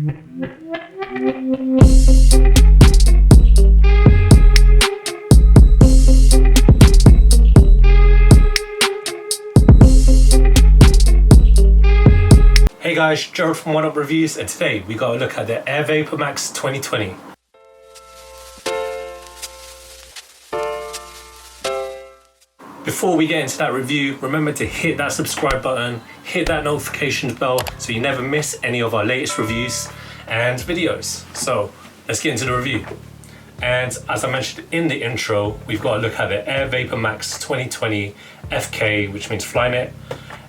Hey guys, Gerald from Oneupreviewz, and today we got a look at the AIR VAPORMAX 2020. Before we get into that review, remember to hit that subscribe button, hit that notifications bell so you never miss any of our latest reviews and videos. So let's get into the review. And as I mentioned in the intro, we've got a look at the AIR VAPORMAX 2020 FK, which means Flynet.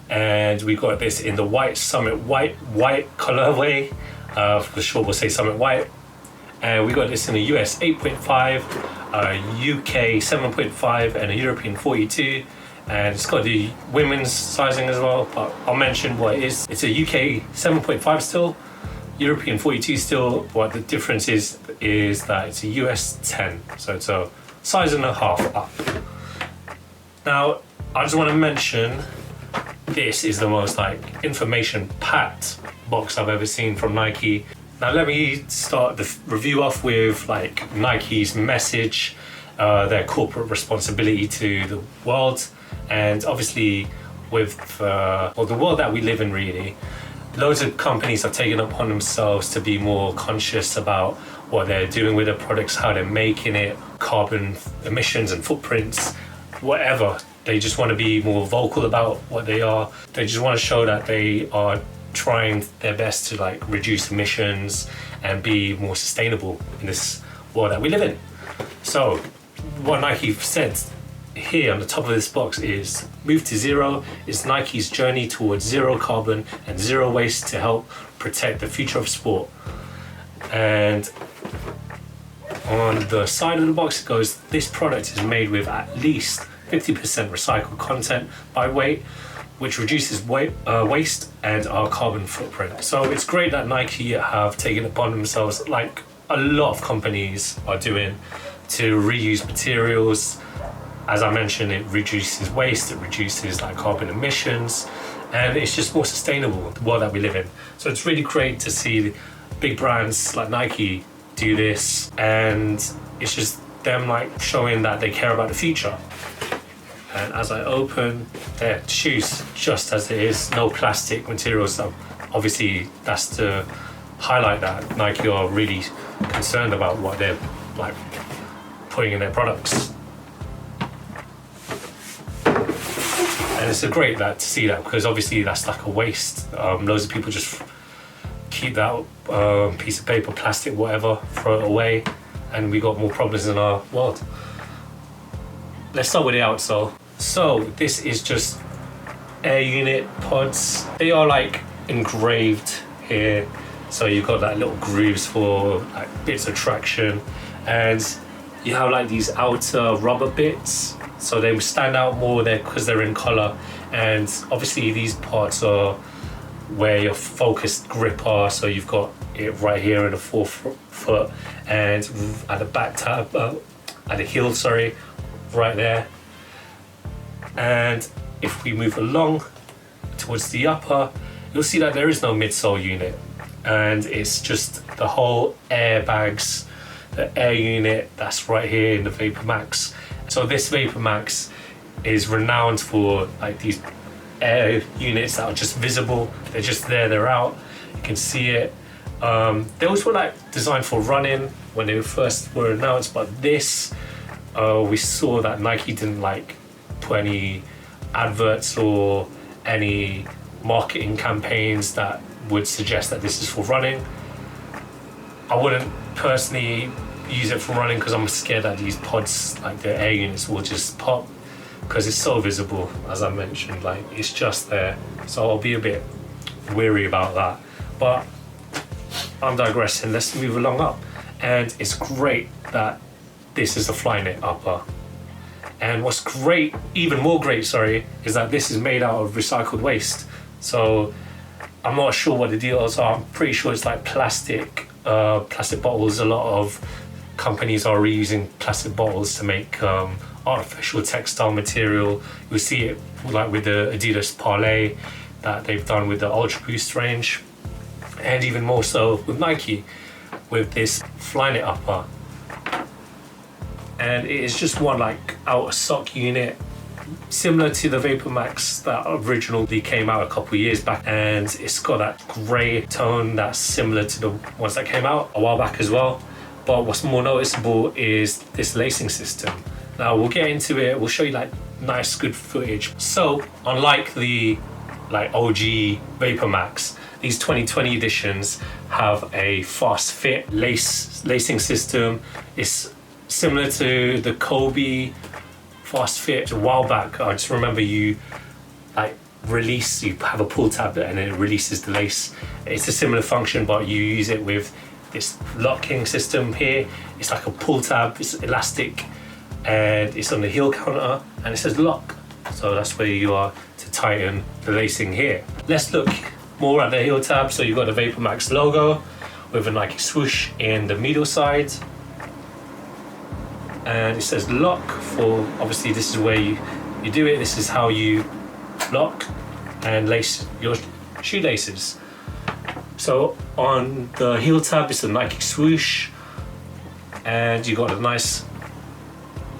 And we got this in the white Summit white colorway. For sure we'll say Summit white. And we got this in the US 8.5, UK 7.5, and a European 42. And it's got the women's sizing as well, but I'll mention what it is. It's a UK 7.5 still, European 42 still. What the difference is that it's a US 10, so it's a size and a half up. Now, I just want to mention, this is the most information-packed box I've ever seen from Nike. Now let me start the review off with Nike's message, their corporate responsibility to the world, and obviously with the world that we live in really, loads of companies have taken upon themselves to be more conscious about what they're doing with their products, how they're making it, carbon emissions and footprints, whatever. They just want to be more vocal about what they are. They just want to show that they are trying their best to reduce emissions and be more sustainable in this world that we live in. So what Nike said here on the top of this box is, Move to Zero is Nike's journey towards zero carbon and zero waste to help protect the future of sport. And on the side of the box it goes, this product is made with at least 50% recycled content by weight, which reduces waste and our carbon footprint. So it's great that Nike have taken upon themselves, like a lot of companies are doing, to reuse materials. As I mentioned, it reduces waste, it reduces carbon emissions, and it's just more sustainable, the world that we live in. So it's really great to see big brands like Nike do this, and it's just them showing that they care about the future. And as I open their shoes, just as it is, no plastic materials. So obviously that's to highlight that Nike are really concerned about what they're putting in their products. And it's great to see that, because obviously that's a waste. Loads of people just keep that piece of paper, plastic, whatever, throw it away, and we got more problems in our world. Let's start with the outsole. So this is just air unit pods. They are engraved here. So you've got little grooves for bits of traction, and you have these outer rubber bits. So they stand out more there because they're in color. And obviously these parts are where your focused grip are. So you've got it right here in the forefoot, and at the back tab, at the heel, sorry, right there. And if we move along towards the upper, you'll see that there is no midsole unit, and it's just the whole airbags, the air unit that's right here in the VAPORMAX. So this VAPORMAX is renowned for these air units that are just visible. They're just there, they're out, you can see it. They always were designed for running when they first were announced, but this, we saw that Nike didn't put any adverts or any marketing campaigns that would suggest that this is for running. I wouldn't personally use it for running because I'm scared that these pods, the air units, will just pop, because it's so visible, as I mentioned, it's just there. So I'll be a bit weary about that. But I'm digressing, let's move along up. And it's great that this is a Flynet upper. And what's great, even more great, sorry, is that this is made out of recycled waste. So I'm not sure what the deals are. I'm pretty sure it's plastic bottles. A lot of companies are reusing plastic bottles to make artificial textile material. You'll see it with the Adidas Parlay that they've done with the Ultra Boost range. and even more so with Nike with this Flyknit upper. And it is just one like outer sock unit, similar to the VaporMax that originally came out a couple of years back, and it's got that grey tone that's similar to the ones that came out a while back as well. But what's more noticeable is this lacing system. Now we'll get into it, we'll show you like nice good footage. So unlike the like OG VaporMax, these 2020 editions have a FastFit lacing system. It's similar to the Kobe FastFit a while back. I just remember you like you have a pull tab and it releases the lace. It's a similar function, but you use it with this locking system here. It's like a pull tab, it's elastic, and it's on the heel counter, and it says lock. So that's where you are to tighten the lacing here. Let's look more at the heel tab. So you've got the VaporMax logo with a Nike swoosh in the middle side. And it says lock for, obviously this is where you do it. This is how you lock and lace your shoelaces. So on the heel tab, it's a Nike swoosh, and you got a nice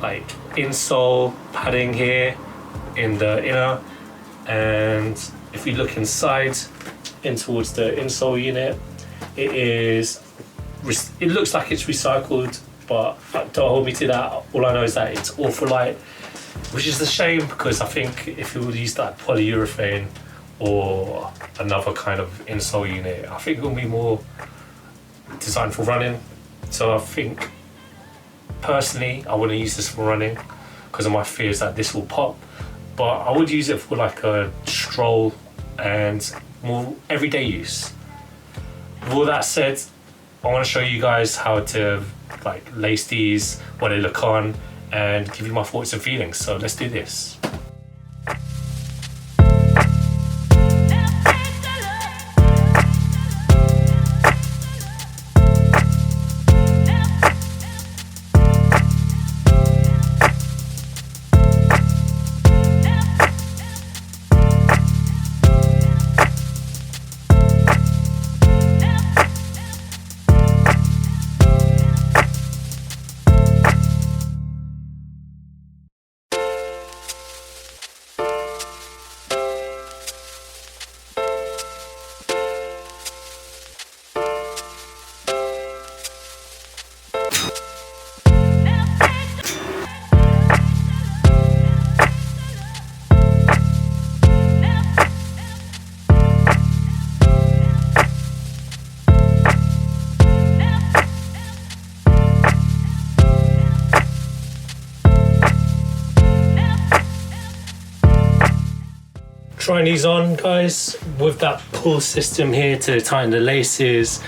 like insole padding here in the inner. And if we look inside in towards the insole unit, it looks like it's recycled, but don't hold me to that. All I know is that it's awful light, which is a shame, because I think if you would use that polyurethane or another kind of insole unit, I think it will be more designed for running. So I think personally I wouldn't use this for running because of my fears that this will pop, but I would use it for like a stroll and more everyday use. With all that said, I want to show you guys how to like lace these, what they look on, and give you my thoughts and feelings. So let's do this. Trying these on, guys, with that pull system here to tighten the laces,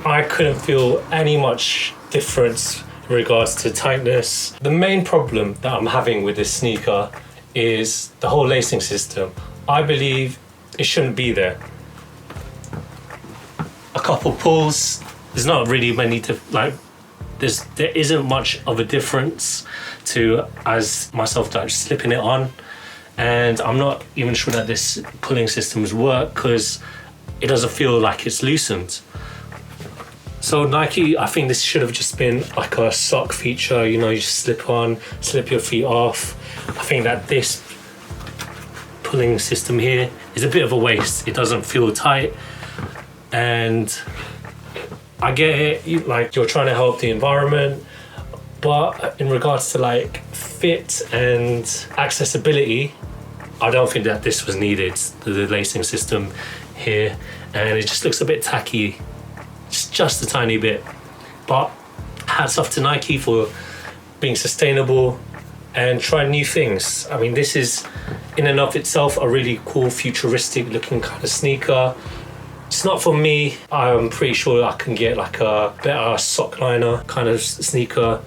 I couldn't feel any much difference in regards to tightness. The main problem that I'm having with this sneaker is the whole lacing system. I believe it shouldn't be there. A couple pulls, there's not really many to like. There isn't much of a difference to as myself like slipping it on. And I'm not even sure that this pulling systems work because it doesn't feel like it's loosened. So Nike, I think this should have just been like a sock feature, you know, you just slip on, slip your feet off. I think that this pulling system here is a bit of a waste. It doesn't feel tight, and I get it, you're trying to help the environment, but in regards to like fit and accessibility, I don't think that this was needed, the lacing system here, and it just looks a bit tacky, just a tiny bit. But hats off to Nike for being sustainable and trying new things. I mean, this is in and of itself a really cool futuristic looking kind of sneaker. It's not for me. I'm pretty sure I can get like a better sock liner kind of sneaker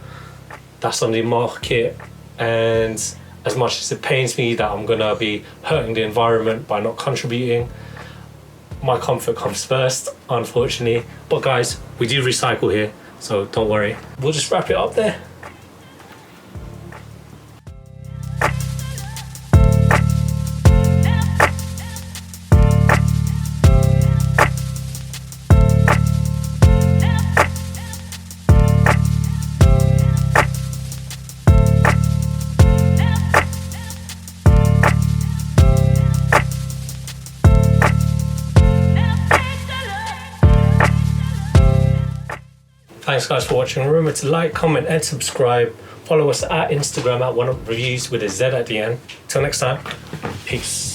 that's on the market, and as much as it pains me that I'm gonna be hurting the environment by not contributing, my comfort comes first, unfortunately. But guys, we do recycle here, so don't worry. We'll just wrap it up there. Thanks guys for watching. Remember to like, comment and subscribe. Follow us at Instagram at Oneupreviewz with a Z at the end. Till next time, peace.